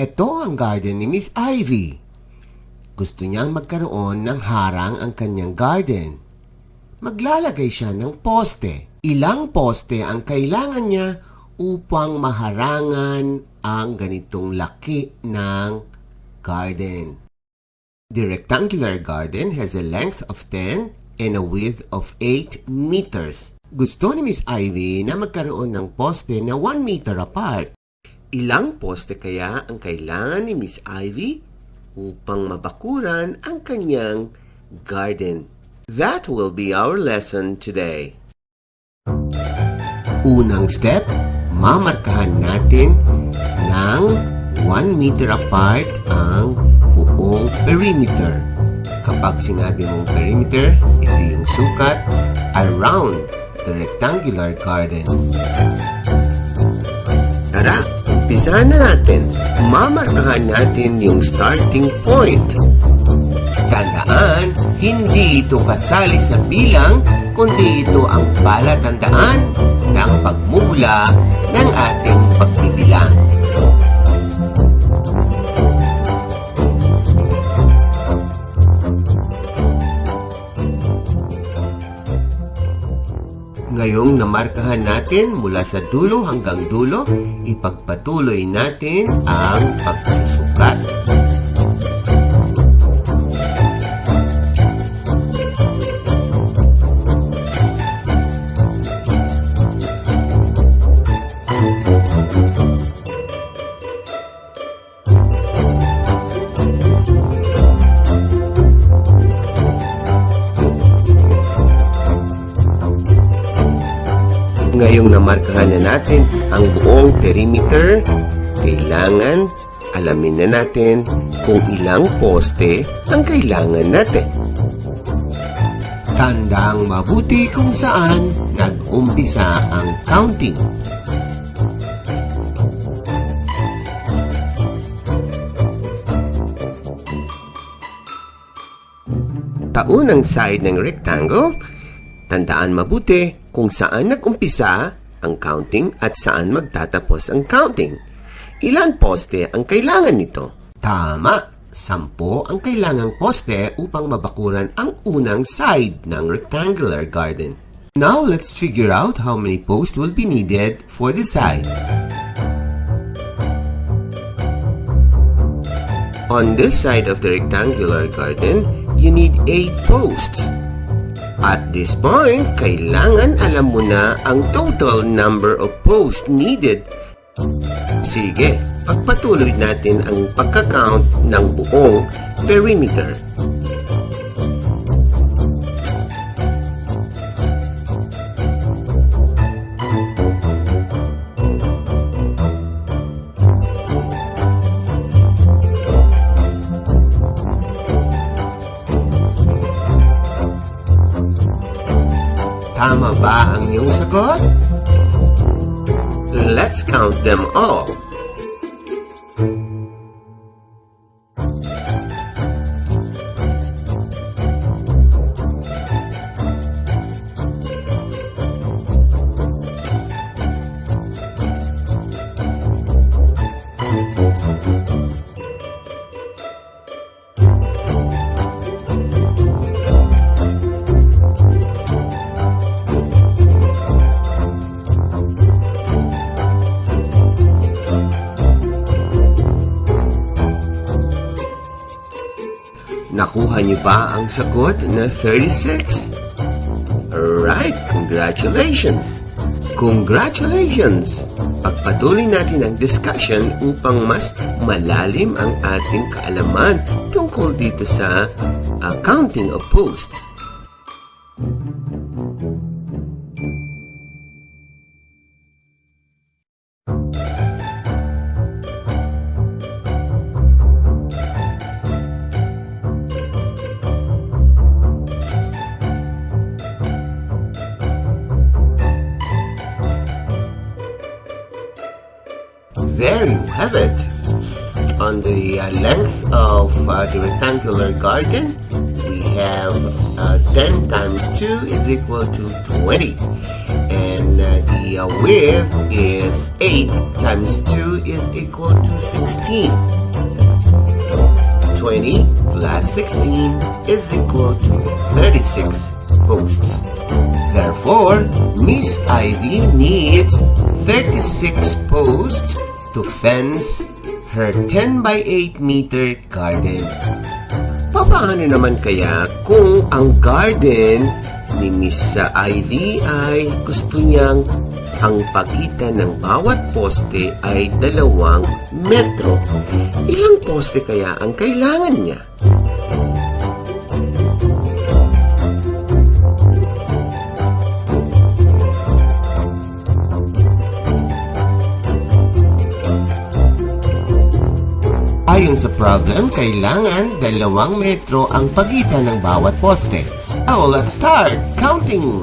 Ito ang garden ni Miss Ivy. Gusto niyang magkaroon ng harang ang kanyang garden. Maglalagay siya ng poste. Ilang poste ang kailangan niya upang maharangan ang ganitong laki ng garden. The rectangular garden has a length of 10 and a width of 8 meters. Gusto ni Miss Ivy na magkaroon ng poste na 1 meter apart. Ilang poste kaya ang kailangan ni Miss Ivy upang mabakuran ang kanyang garden? That will be our lesson today. Unang step, mamarkahan natin ng 1 meter apart ang buong perimeter. Kapag sinabi mong perimeter, ito yung sukat around the rectangular garden. Tara, umpisahan na natin. Mamarkahan natin yung starting point. Tandaan, hindi ito kasali sa bilang, kundi ito ang palatandaan ng pagmumula ng ating pagbibilang. Ngayong namarkahan natin mula sa dulo hanggang dulo, ipagpatuloy natin ang pagsusukat. Ngayong namarkahan na natin ang buong perimeter, kailangan alamin na natin kung ilang poste ang kailangan natin. Tandang mabuti kung saan nag-umpisa ang counting. Taon ang side ng rectangle. Tandaan mabuti kung saan nag-umpisa ang counting at saan magtatapos ang counting. Ilan poste ang kailangan nito? Tama, 10 ang kailangang poste upang mabakuran ang unang side ng rectangular garden. Now, let's figure out how many posts will be needed for the side. On this side of the rectangular garden, you need 8 posts. At this point, kailangan alam mo na ang total number of posts needed. Sige, pagpatuloy natin ang pagka-count ng buong perimeter. Tama ba ang iyong sagot? Let's count them all. Nakuha niyo ba ang sagot na 36? Alright, congratulations! Congratulations! Pagpatuloy natin ang discussion upang mas malalim ang ating kaalaman tungkol dito sa counting of posts. There you have it. On the length of the rectangular garden, we have 10 times 2 is equal to 20. And the width is 8 times 2 is equal to 16. 20 plus 16 is equal to 36 posts. Therefore, Miss Ivy needs 36 posts to fence her 10 by 8 meter garden. Paano naman kaya kung ang garden ni Miss Ivy ay gusto niyang ang pagitan ng bawat poste ay 2 metro? Ilang poste kaya ang kailangan niya? Ayon sa problem, kailangan 2 metro ang pagitan ng bawat poste. Now, let's start counting!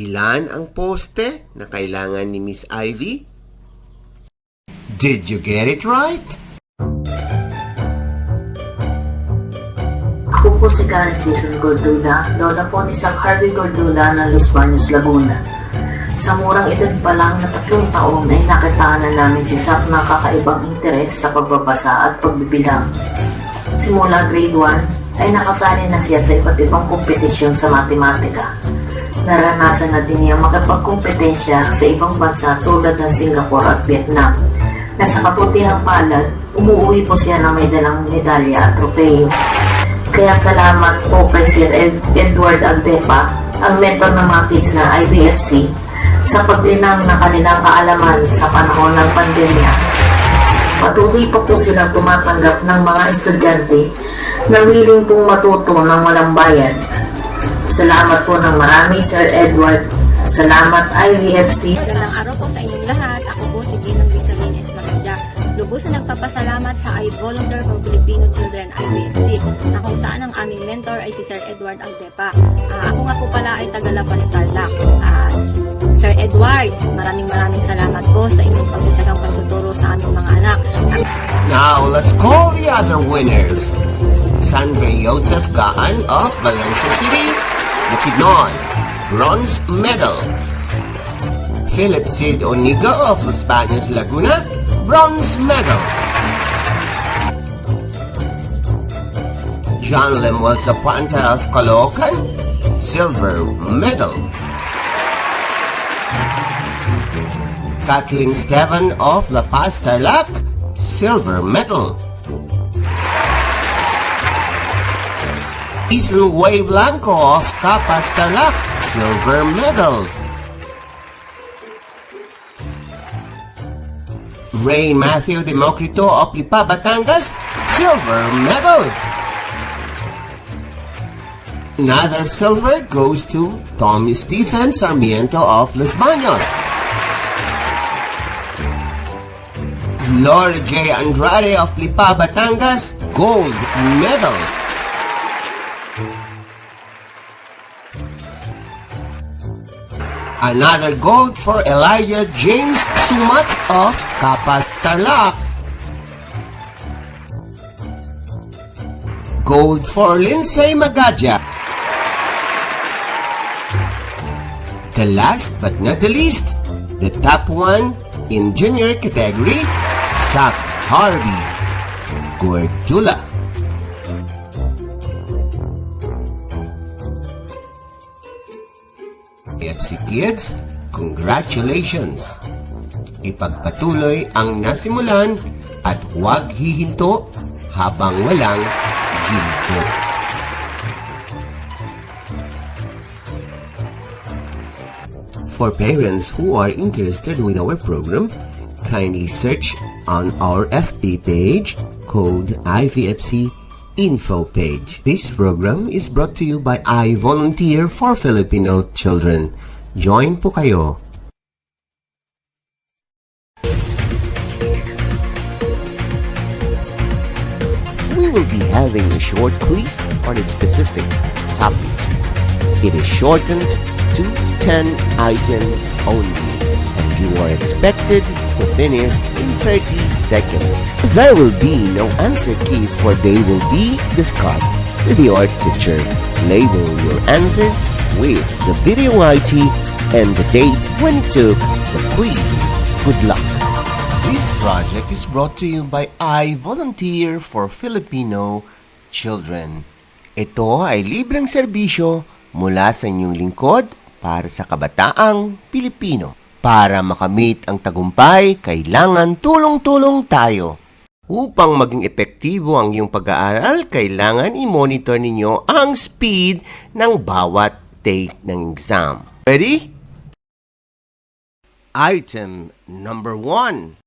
Ilan ang poste na kailangan ni Miss Ivy? Did you get it right? Ako po si Karen Jason Gordula, lola po ni Sak Harvey Gordula ng Los Baños, Laguna. Sa murang edad pa lang na 3 taon ay nakitaan na namin si Sak na kakaibang interes sa pagbabasa at pagbibilang. Simula grade 1 ay nakasali na siya sa iba't ibang kompetisyon sa matematika. Naranasan na din niya makipagkompetensya sa ibang bansa tulad ng Singapore at Vietnam, na sa kabutihang palad, umuwi po siya ng may dalang medalya at tropeyo. Kaya salamat po kay Sir Edward Agdepa, ang mentor ng mga kids na IVFC, sa paglinang ng kanilang kaalaman sa panahon ng pandemya. Patuloy pa po silang tumatanggap ng mga estudyante na willing pong matuto ng walang bayad. Salamat po ng marami, Sir Edward. Salamat, IVFC. Magandang araw po sa inyong lahat. Ako po si Ginang Rizalines Maganda. Lubusan nagpapasalamat sa I-Volunteer for Filipino Children, IVFC, na kung saan ang aming mentor ay si Sir Edward Agdepa. Ako nga po pala ay taga-Labas Tarlac. Sir Edward, maraming salamat po sa inyong pagtatagang pagtuturo sa aming mga anak. Now, let's call the other winners. Sandra Joseph Gaan of Valencia City, Bukidnon, bronze medal. Philip Sid Onigo of Los Baños, Laguna, bronze medal. John Lemuel Zapanta of Caloocan, silver medal. Kathleen Stevan of La Paz, Tarlac, silver medal. Isel Way Blanco of Capas, Tarlac, silver medal. Ray Matthew Democrito of Lipa, Batangas, silver medal. Another silver goes to Tommy Stephen Sarmiento of Los Baños. Lord J. Andrade of Lipa, Batangas, gold medal. Another gold for Elijah James Sumat of Capas, Tarlac. Gold for Lindsay Magadja. The last but not the least, the top one in junior category, Sak Harvey Gordula. IVFC Kids, congratulations! Ipagpatuloy ang nasimulan at huwag hihinto habang walang ginto. For parents who are interested with our program, kindly search on our FB page called IVFC Info page. This program is brought to you by I Volunteer for Filipino Children. Join po kayo. will be having a short quiz on a specific topic. It is shortened to 10 items only, and you are expected to finish in 30 seconds. There will be no answer keys, for they will be discussed with your teacher. Label your answers with the video ID and the date when you took the quiz. Good luck! This project is brought to you by I Volunteer for Filipino Children. Ito ay libreng serbisyo mula sa inyong lingkod para sa kabataang Pilipino. Para makamit ang tagumpay, kailangan tulong-tulong tayo. Upang maging epektibo ang iyong pag-aaral, kailangan i-monitor ninyo ang speed ng bawat take ng exam. Ready? Item number 1.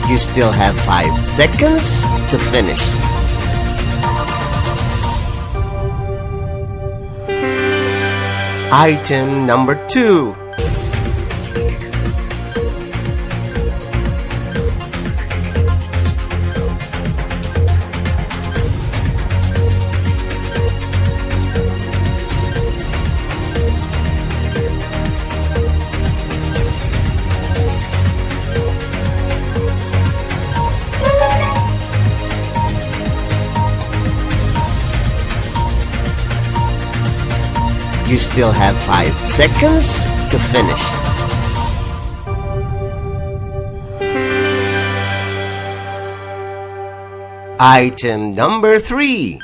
You still have 5 seconds to finish. Item number 2. You still have 5 seconds to finish. Item number 3.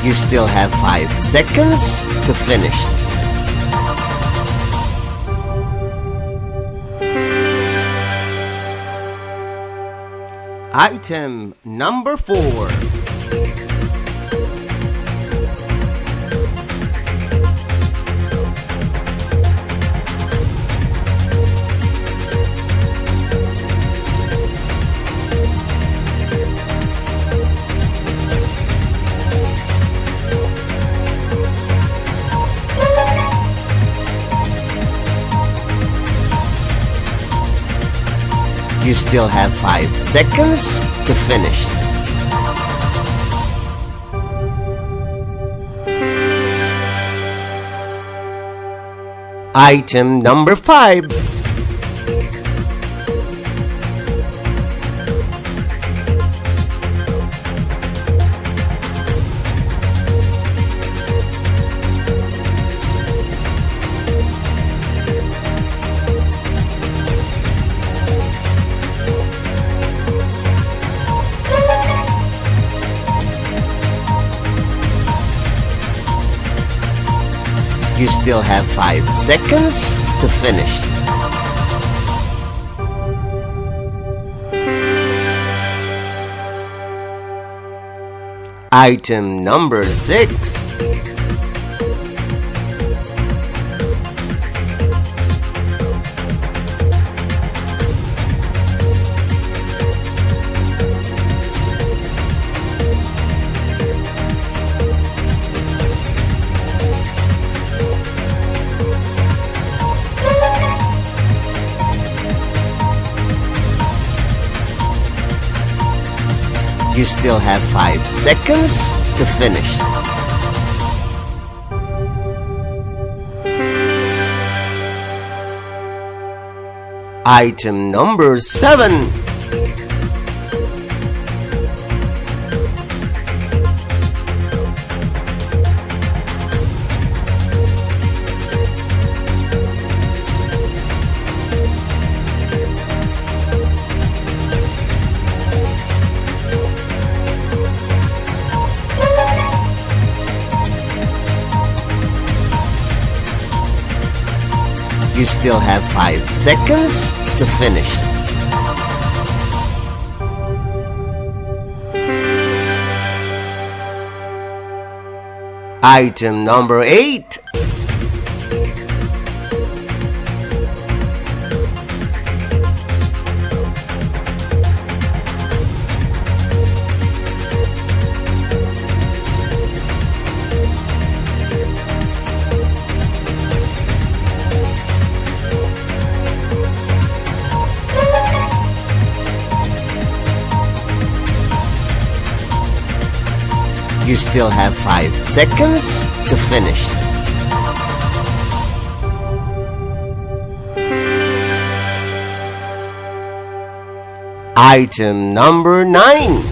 You still have 5 seconds to finish. Item number 4. You still have 5 seconds to finish. Item number 5. You still have 5 seconds to finish. Item number 6. You still have 5 seconds to finish. Item number 7. You still have 5 seconds to finish. Item number 8. You still have 5 seconds to finish. Item number 9.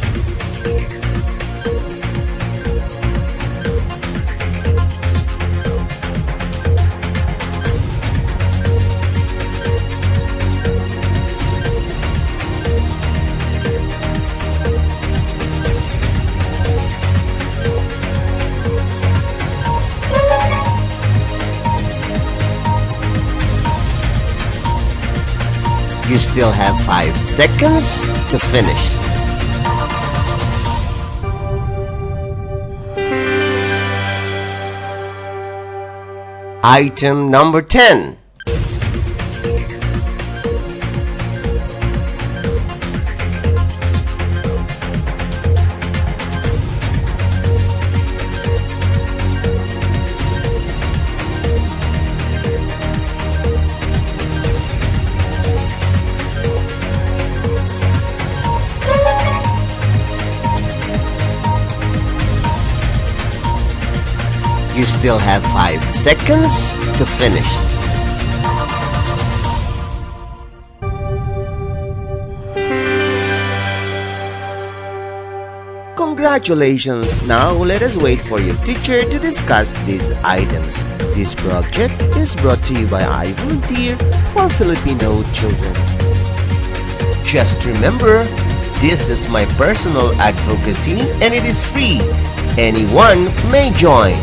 You still have 5 seconds to finish. Item number 10. You still have 5 seconds to finish. Congratulations! Now let us wait for your teacher to discuss these items. This project is brought to you by I Volunteer for Filipino Children. Just remember, this is my personal advocacy and it is free. Anyone may join.